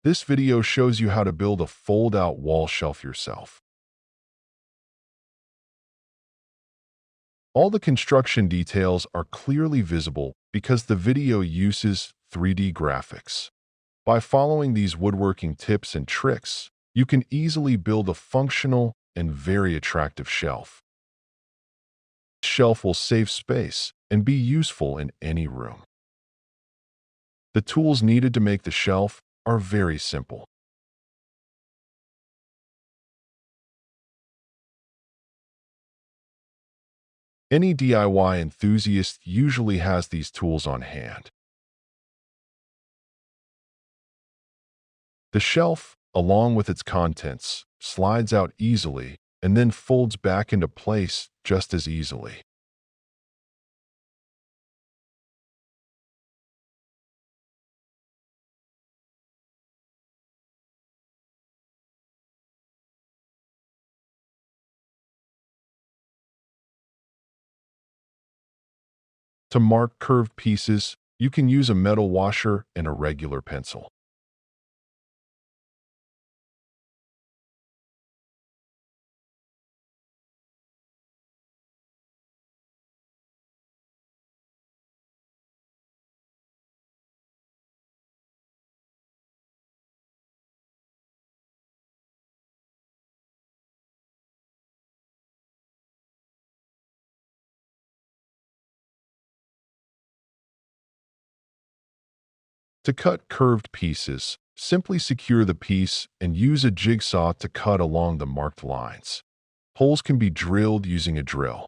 This video shows you how to build a fold-out wall shelf yourself. All the construction details are clearly visible because the video uses 3D graphics. By following these woodworking tips and tricks, you can easily build a functional and very attractive shelf. This shelf will save space and be useful in any room. The tools needed to make the shelf are very simple. Any DIY enthusiast usually has these tools on hand. The shelf, along with its contents, slides out easily and then folds back into place just as easily. To mark curved pieces, you can use a metal washer and a regular pencil. To cut curved pieces, simply secure the piece and use a jigsaw to cut along the marked lines. Holes can be drilled using a drill.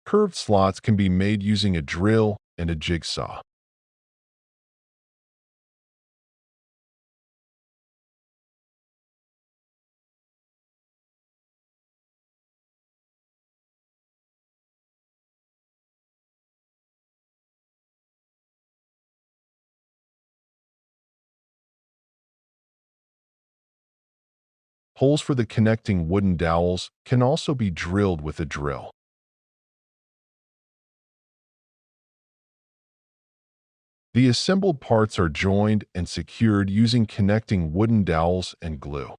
Curved slots can be made using a drill and a jigsaw. Holes for the connecting wooden dowels can also be drilled with a drill. The assembled parts are joined and secured using connecting wooden dowels and glue.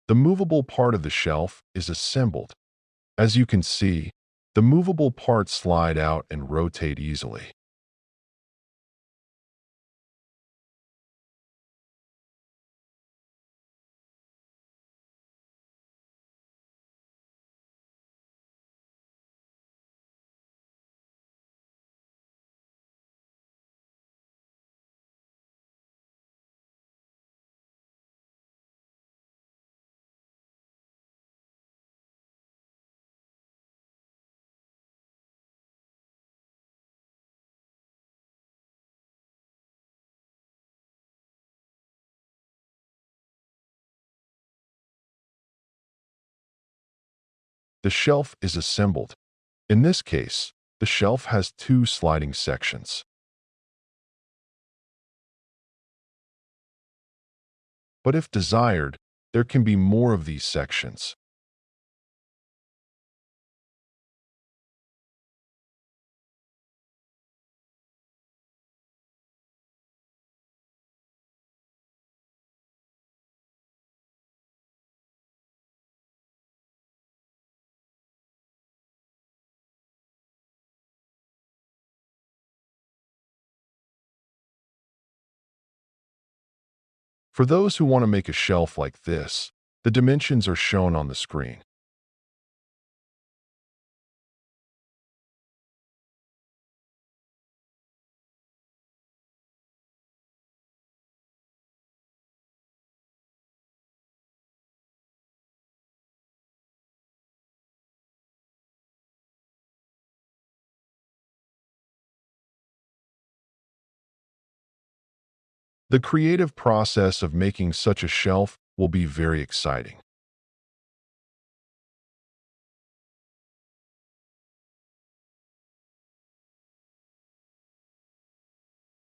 The movable part of the shelf is assembled. As you can see, the movable parts slide out and rotate easily. The shelf is assembled. In this case, the shelf has two sliding sections. But if desired, there can be more of these sections. For those who want to make a shelf like this, the dimensions are shown on the screen. The creative process of making such a shelf will be very exciting.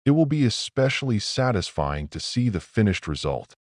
It will be especially satisfying to see the finished result.